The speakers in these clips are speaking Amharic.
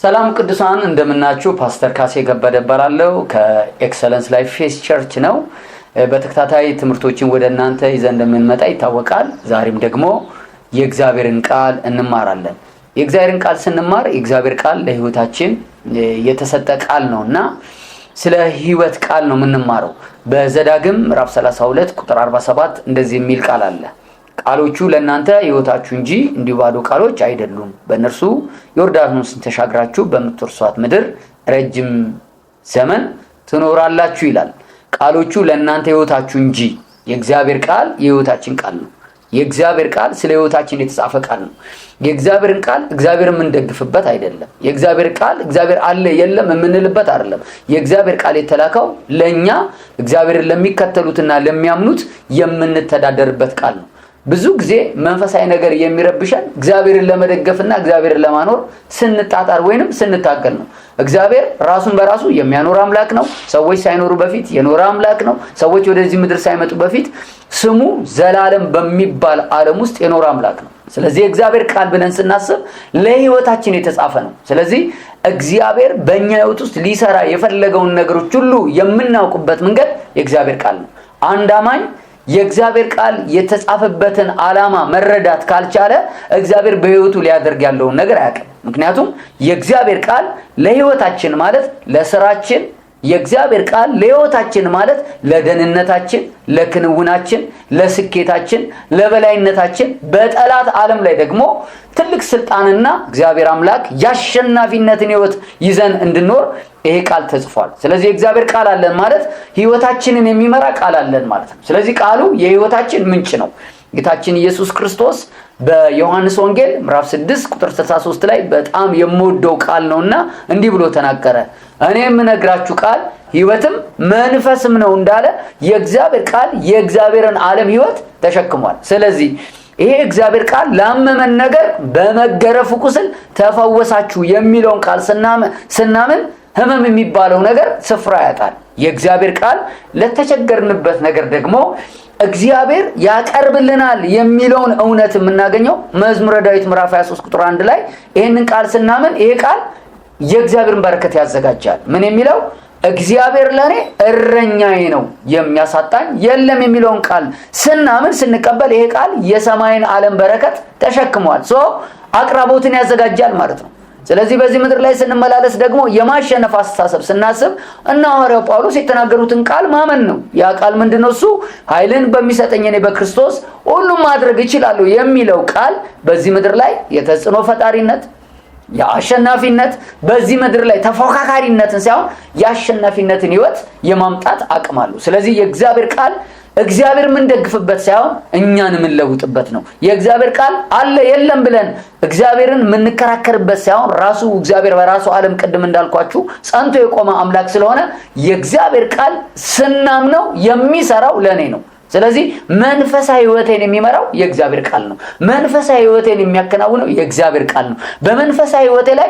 ሰላም ቅዱሳን እንደምናችሁ ፓስተር ካሴ ገበደ እባላለሁ ከኤክሰለንስ ላይፍ ፌስ ቸርች ነው። በተከታታይ ትምህርቶችን ወደ እናንተ ይዘን እንደምንመጣ ይታወቃል። ዛሬም ደግሞ የእግዚአብሔርን ቃል እንማራለን። የእግዚአብሔርን ቃል ስንማር የእግዚአብሔር ቃል ለህይወታችን የተሰጠ ቃል ነውና ስለ ህይወት ቃል ነው የምንማረው። በዘዳግም ምዕራፍ 32 ቁጥር 47 እንደዚህ የሚል ቃል አለ። ቃሎቹ ለእናንተ ህይወታችሁ እንጂ እንዲሁ ባዶ ቃሎች አይደሉም፣ በእነርሱ ዮርዳኖስን ተሻግራችሁ በምትወርሷት ምድር ረጅም ዘመን ትኖራላችሁ ይላል። ቃሎቹ ለእናንተ ህይወታችሁ እንጂ። የእግዚአብሔር ቃል የህይወታችን ቃል ነው። የእግዚአብሔር ቃል ስለ ህይወታችን የተጻፈ ቃል ነው። የእግዚአብሔርን ቃል እግዚአብሔርን የምንደግፍበት አይደለም። የእግዚአብሔር ቃል እግዚአብሔር አለ የለም የምንልበት አይደለም። የእግዚአብሔር ቃል የተላከው ለኛ እግዚአብሔርን ለሚከተሉትና ለሚያምኑት የምንተዳደርበት ቃል ነው። ብዙ ጊዜ መንፈሳዊ ነገር የሚረብሸን እግዚአብሔርን ለመደገፍና እግዚአብሔርን ለማኖር ስንጣጣር ወይንም ስንታገል ነው። እግዚአብሔር ራሱን በራሱ የሚያኖር አምላክ ነው። ሰዎች ሳይኖሩ በፊት የኖረ አምላክ ነው። ሰዎች ወደዚህ ምድር ሳይመጡ በፊት ስሙ ዘላለም በሚባል ዓለም ውስጥ የኖረ አምላክ ነው። ስለዚህ እግዚአብሔር ቃል ብለን ስናስብ ለህይወታችን የተጻፈ ነው። ስለዚህ እግዚአብሔር በእኛ ህይወት ውስጥ ሊሰራ የፈለገውን ነገሮች ሁሉ የምናውቅበት መንገድ የእግዚአብሔር ቃል ነው። አንድ አማኝ የእግዚአብሔር ቃል የተጻፈበትን ዓላማ መረዳት ካልቻለ እግዚአብሔር በህይወቱ ሊያደርግ ያለውን ነገር አያውቅም። ምክንያቱም የእግዚአብሔር ቃል ለህይወታችን ማለት ለስራችን፣ የእግዚአብሔር ቃል ለህይወታችን ማለት ለደህንነታችን፣ ለክንውናችን፣ ለስኬታችን፣ ለበላይነታችን፣ በጠላት ዓለም ላይ ደግሞ ትልቅ ስልጣንና እግዚአብሔር አምላክ ያሸናፊነትን ህይወት ይዘን እንድንኖር ይሄ ቃል ተጽፏል። ስለዚህ የእግዚአብሔር ቃል አለን ማለት ህይወታችንን የሚመራ ቃል አለን ማለት ነው። ስለዚህ ቃሉ የህይወታችን ምንጭ ነው። ጌታችን ኢየሱስ ክርስቶስ በዮሐንስ ወንጌል ምዕራፍ 6 ቁጥር 63 ላይ በጣም የምወደው ቃል ነውና እንዲህ ብሎ ተናገረ። እኔ የምነግራችሁ ቃል ህይወትም መንፈስም ነው እንዳለ የእግዚአብሔር ቃል የእግዚአብሔርን ዓለም ህይወት ተሸክሟል። ስለዚህ ይሄ እግዚአብሔር ቃል ላመመን ነገር በመገረፉ ቁስል ተፈወሳችሁ የሚለውን ቃል ስናምን ህመም የሚባለው ነገር ስፍራ ያጣል። የእግዚአብሔር ቃል ለተቸገርንበት ነገር ደግሞ እግዚአብሔር ያቀርብልናል የሚለውን እውነት የምናገኘው መዝሙረ ዳዊት ምዕራፍ 23 ቁጥር 1 ላይ ይሄንን ቃል ስናምን ይሄ ቃል የእግዚአብሔርን በረከት ያዘጋጃል። ምን የሚለው? እግዚአብሔር ለኔ እረኛዬ ነው የሚያሳጣኝ የለም የሚለውን ቃል ስናምን ስንቀበል ይሄ ቃል የሰማይን ዓለም በረከት ተሸክሟል። አቅራቦትን ያዘጋጃል ማለት ነው። ስለዚህ በዚህ ምድር ላይ ስንመላለስ ደግሞ የማሸነፍ አስተሳሰብ ስናስብ እና ሐዋርያው ጳውሎስ የተናገሩትን ቃል ማመን ነው። ያ ቃል ምንድነው? እሱ ኃይልን በሚሰጠኝ እኔ በክርስቶስ ሁሉም ማድረግ እችላለሁ የሚለው ቃል በዚህ ምድር ላይ የተጽዕኖ ፈጣሪነት፣ የአሸናፊነት፣ በዚህ ምድር ላይ ተፎካካሪነትን ሳይሆን የአሸናፊነትን ህይወት የማምጣት አቅም አለው። ስለዚህ የእግዚአብሔር ቃል እግዚአብሔር ምን ደግፍበት ሳይሆን እኛን ምን ለውጥበት ነው። የእግዚአብሔር ቃል አለ የለም ብለን እግዚአብሔርን ምን ከራከርበት ሳይሆን ራሱ እግዚአብሔር በራሱ ዓለም ቅድም እንዳልኳችሁ ጸንቶ የቆመ አምላክ ስለሆነ የእግዚአብሔር ቃል ስናምነው የሚሰራው ለኔ ነው። ስለዚህ መንፈሳዊ ህይወቴን የሚመራው የእግዚአብሔር ቃል ነው። መንፈሳዊ ህይወቴን የሚያከናውነው የእግዚአብሔር ቃል ነው። በመንፈሳዊ ህይወቴ ላይ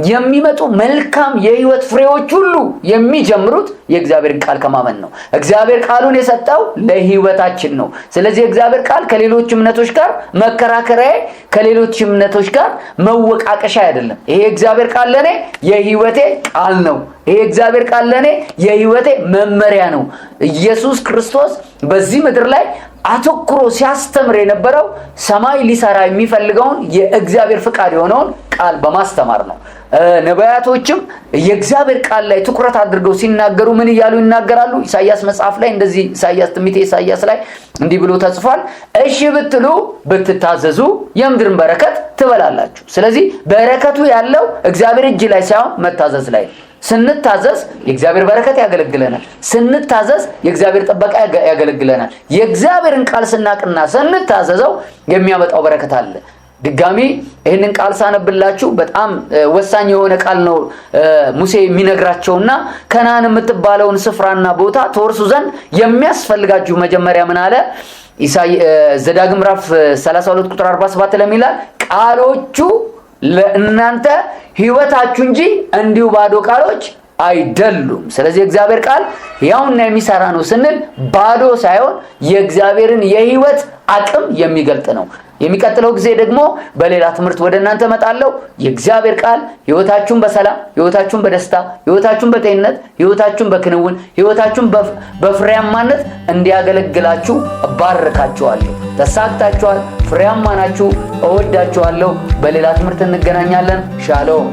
የሚመጡ መልካም የህይወት ፍሬዎች ሁሉ የሚጀምሩት የእግዚአብሔርን ቃል ከማመን ነው። እግዚአብሔር ቃሉን የሰጠው ለህይወታችን ነው። ስለዚህ የእግዚአብሔር ቃል ከሌሎች እምነቶች ጋር መከራከሪያ፣ ከሌሎች እምነቶች ጋር መወቃቀሻ አይደለም። ይሄ እግዚአብሔር ቃል ለኔ የህይወቴ ቃል ነው። ይሄ እግዚአብሔር ቃል ለኔ የህይወቴ መመሪያ ነው። ኢየሱስ ክርስቶስ በዚህ ምድር ላይ አተኩሮ ሲያስተምር የነበረው ሰማይ ሊሰራ የሚፈልገውን የእግዚአብሔር ፍቃድ የሆነውን ቃል በማስተማር ነው። ነቢያቶችም የእግዚአብሔር ቃል ላይ ትኩረት አድርገው ሲናገሩ ምን እያሉ ይናገራሉ? ኢሳይያስ መጽሐፍ ላይ እንደዚህ ትንቢተ ኢሳይያስ ላይ እንዲህ ብሎ ተጽፏል። እሺ ብትሉ ብትታዘዙ የምድርን በረከት ትበላላችሁ። ስለዚህ በረከቱ ያለው እግዚአብሔር እጅ ላይ ሳይሆን መታዘዝ ላይ። ስንታዘዝ የእግዚአብሔር በረከት ያገለግለናል። ስንታዘዝ የእግዚአብሔር ጥበቃ ያገለግለናል። የእግዚአብሔርን ቃል ስናቅና ስንታዘዘው የሚያመጣው በረከት አለ። ድጋሚ ይህንን ቃል ሳነብላችሁ በጣም ወሳኝ የሆነ ቃል ነው። ሙሴ የሚነግራቸውና ከነዓን የምትባለውን ስፍራና ቦታ ተወርሱ ዘንድ የሚያስፈልጋችሁ መጀመሪያ ምን አለ? ዘዳግም ምዕራፍ 32 ቁጥር 47 ላይ ይላል ቃሎቹ ለእናንተ ህይወታችሁ እንጂ እንዲሁ ባዶ ቃሎች አይደሉም። ስለዚህ እግዚአብሔር ቃል ያውና የሚሰራ ነው ስንል ባዶ ሳይሆን የእግዚአብሔርን የህይወት አቅም የሚገልጥ ነው። የሚቀጥለው ጊዜ ደግሞ በሌላ ትምህርት ወደ እናንተ መጣለው። የእግዚአብሔር ቃል ሕይወታችሁን በሰላም፣ ሕይወታችሁን በደስታ፣ ሕይወታችሁን በጤንነት፣ ሕይወታችሁን በክንውን፣ ሕይወታችሁን በፍሬያማነት እንዲያገለግላችሁ እባርካችኋለሁ። ተሳክታችኋል፣ ፍሬያማ ናችሁ። እወዳችኋለሁ። በሌላ ትምህርት እንገናኛለን። ሻሎም